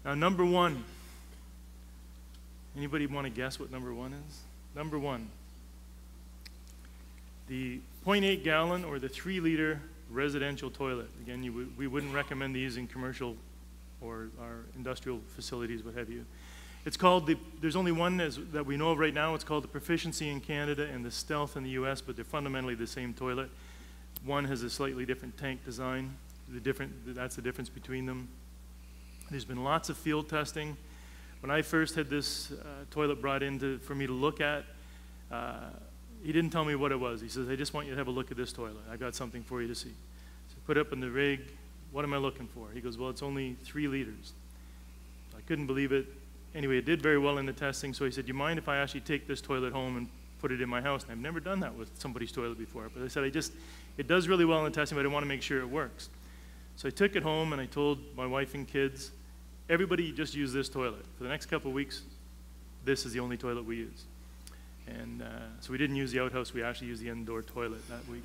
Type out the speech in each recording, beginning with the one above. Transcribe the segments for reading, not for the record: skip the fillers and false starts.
Now, number one. Anybody want to guess what number one is? Number one. The 0.8 gallon or the 3-liter residential toilet. Again, we wouldn't recommend these in commercial or our industrial facilities, what have you. It's called there's only one that we know of right now. It's called the Proficiency in Canada and the Stealth in the US, but they're fundamentally the same toilet. One has a slightly different tank design. That's the difference between them. There's been lots of field testing. When I first had this toilet brought in for me to look at, he didn't tell me what it was. He says, I just want you to have a look at this toilet. I got something for you to see. So I put it up in the rig. What am I looking for? He goes, well, it's only 3 liters. I couldn't believe it. Anyway, it did very well in the testing, so he said, do you mind if I actually take this toilet home and put it in my house? And I've never done that with somebody's toilet before. But I said, it does really well in the testing, but I want to make sure it works. So I took it home and I told my wife and kids, everybody just use this toilet. For the next couple of weeks, this is the only toilet we use. And so we didn't use the outhouse, we actually used the indoor toilet that week.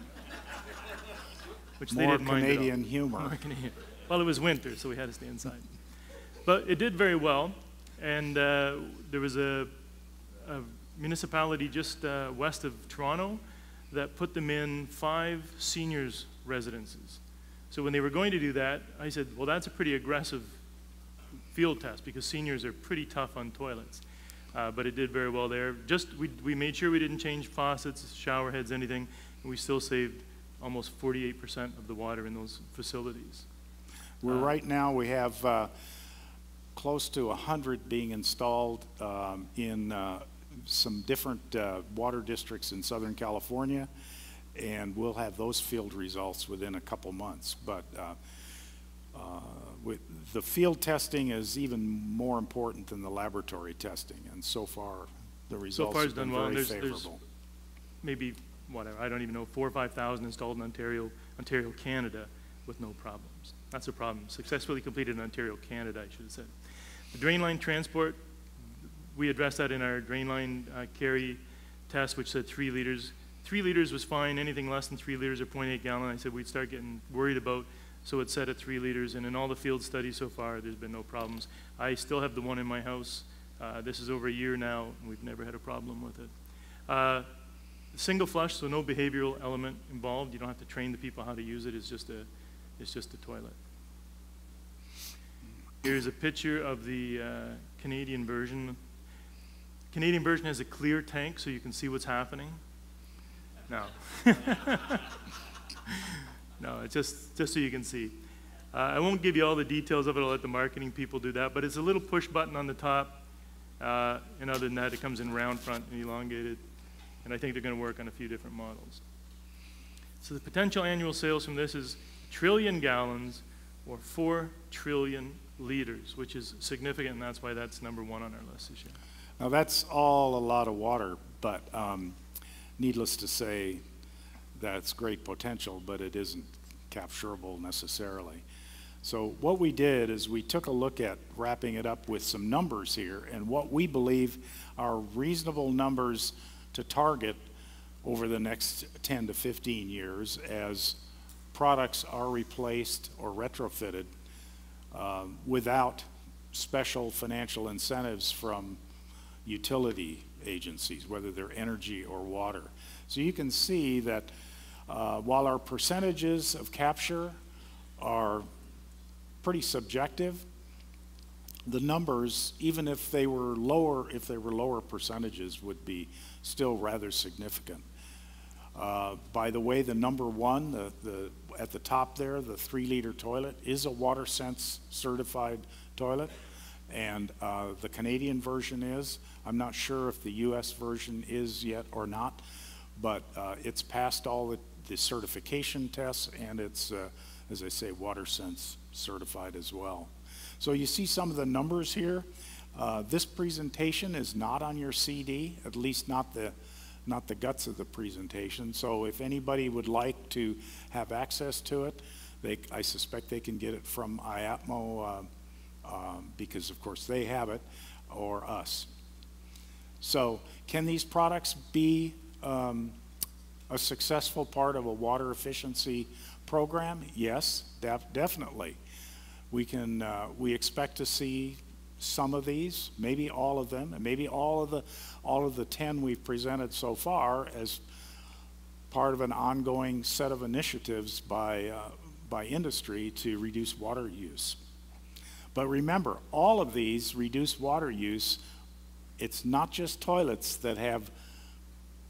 Which they didn't mind at all. Canadian humor. More Canadian. Well, it was winter, so we had to stay inside. But it did very well. And there was a municipality just west of Toronto that put them in 5 seniors' residences. So when they were going to do that, I said, well, that's a pretty aggressive field test because seniors are pretty tough on toilets. But it did very well there. We made sure we didn't change faucets, shower heads, anything, and we still saved almost 48% of the water in those facilities. Right now we have close to 100 being installed in some different water districts in Southern California, and we'll have those field results within a couple months. But the field testing is even more important than the laboratory testing, and so far the results have been very favorable. There's maybe, whatever, I don't even know, 4,000 or 5,000 installed in Ontario, Canada, with no problems. That's a problem. Successfully completed in Ontario, Canada, I should have said. The drain line transport, we addressed that in our drain line carry test, which said 3 liters. 3 liters was fine. Anything less than 3 liters or 0.8 gallon, I said we'd start getting worried about. So it's set at 3 liters, and in all the field studies so far, there's been no problems. I still have the one in my house. This is over a year now, and we've never had a problem with it. Single flush, so no behavioral element involved. You don't have to train the people how to use it. It's just a toilet. Here's a picture of the Canadian version. Canadian version has a clear tank, so you can see what's happening. No. No, it's just so you can see. I won't give you all the details of it. I'll let the marketing people do that. But it's a little push button on the top. And other than that, it comes in round front and elongated. And I think they're going to work on a few different models. So the potential annual sales from this is 1 trillion gallons or 4 trillion liters, which is significant, and that's why that's number 1 on our list this year. Now that's all a lot of water, but needless to say, that's great potential, but it isn't capturable necessarily. So what we did is we took a look at wrapping it up with some numbers here and what we believe are reasonable numbers to target over the next 10 to 15 years as products are replaced or retrofitted without special financial incentives from utility agencies, whether they're energy or water. So you can see that while our percentages of capture are pretty subjective, the numbers, even if they were lower percentages, would be still rather significant. By the way, the number 1, at the top there, the 3-liter toilet, is a WaterSense certified toilet, and the Canadian version is. I'm not sure if the US version is yet or not, but it's passed all the certification tests, and it's, as I say, WaterSense certified as well. So you see some of the numbers here. This presentation is not on your CD, at least not the guts of the presentation. So if anybody would like to have access to it, I suspect they can get it from IAPMO because, of course, they have it, or us. So can these products be a successful part of a water efficiency program? Yes, definitely. We expect to see some of these, maybe all of them, and maybe all of the 10 we've presented so far as part of an ongoing set of initiatives by industry to reduce water use. But remember, all of these reduce water use. It's not just toilets that have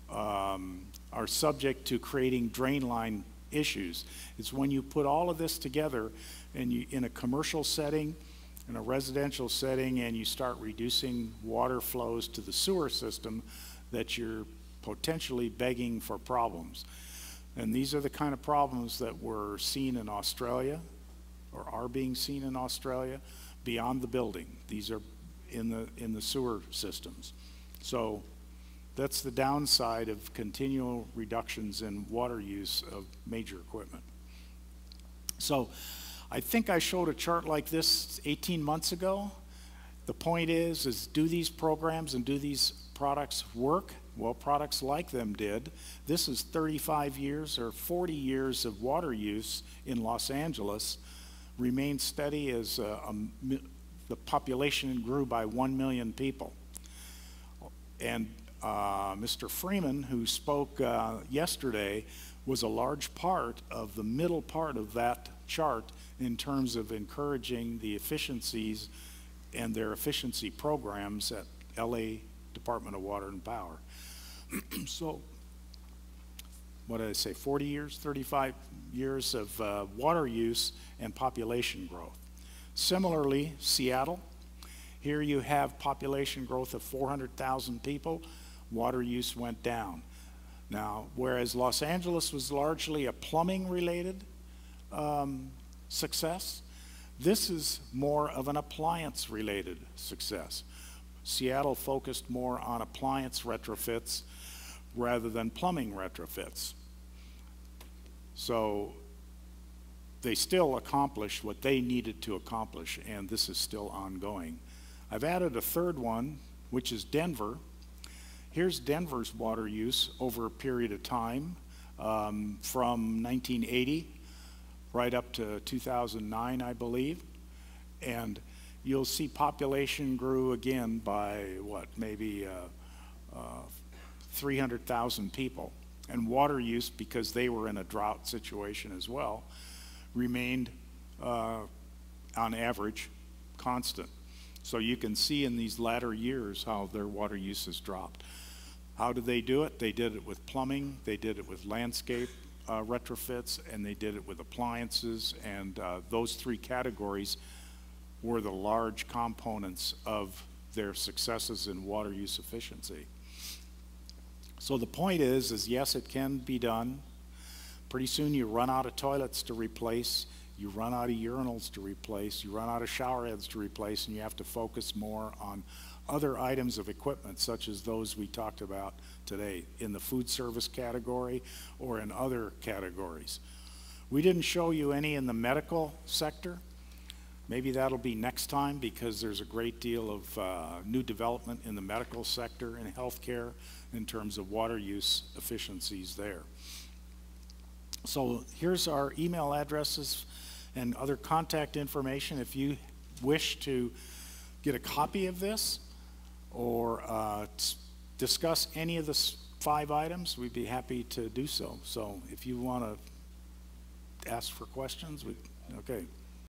are subject to creating drain line issues. It's when you put all of this together and you, in a commercial setting, in a residential setting, and you start reducing water flows to the sewer system, that you're potentially begging for problems. And these are the kind of problems that were seen in Australia, or are being seen in Australia, beyond the building. These are in the sewer systems. So that's the downside of continual reductions in water use of major equipment. So I think I showed a chart like this 18 months ago. The point is do these programs and do these products work? Well, products like them did. This is 35 years or 40 years of water use in Los Angeles, remained steady as the population grew by 1 million people. And Mr. Freeman, who spoke yesterday, was a large part of the middle part of that chart in terms of encouraging the efficiencies and their efficiency programs at LA Department of Water and Power. So, what did I say, 40 years, 35 years of water use and population growth. Similarly, Seattle, here you have population growth of 400,000 people, water use went down. Now, whereas Los Angeles was largely a plumbing related success, this is more of an appliance related success. Seattle focused more on appliance retrofits rather than plumbing retrofits. So they still accomplished what they needed to accomplish, and this is still ongoing. I've added a third one, which is Denver. Here's Denver's water use over a period of time from 1980 right up to 2009, I believe. And you'll see population grew again by what, maybe 300,000 people. And water use, because they were in a drought situation as well, remained on average constant. So you can see in these latter years how their water use has dropped. How did they do it? They did it with plumbing, they did it with landscape retrofits, and they did it with appliances, and those three categories were the large components of their successes in water use efficiency. So the point is yes, it can be done. Pretty soon you run out of toilets to replace, you run out of urinals to replace, you run out of shower heads to replace, and you have to focus more on other items of equipment such as those we talked about today in the food service category or in other categories. We didn't show you any in the medical sector. Maybe that'll be next time, because there's a great deal of new development in the medical sector and healthcare in terms of water use efficiencies there. So here's our email addresses and other contact information. If you wish to get a copy of this or discuss any of the 5 items, we'd be happy to do so. So if you want to ask for questions, okay.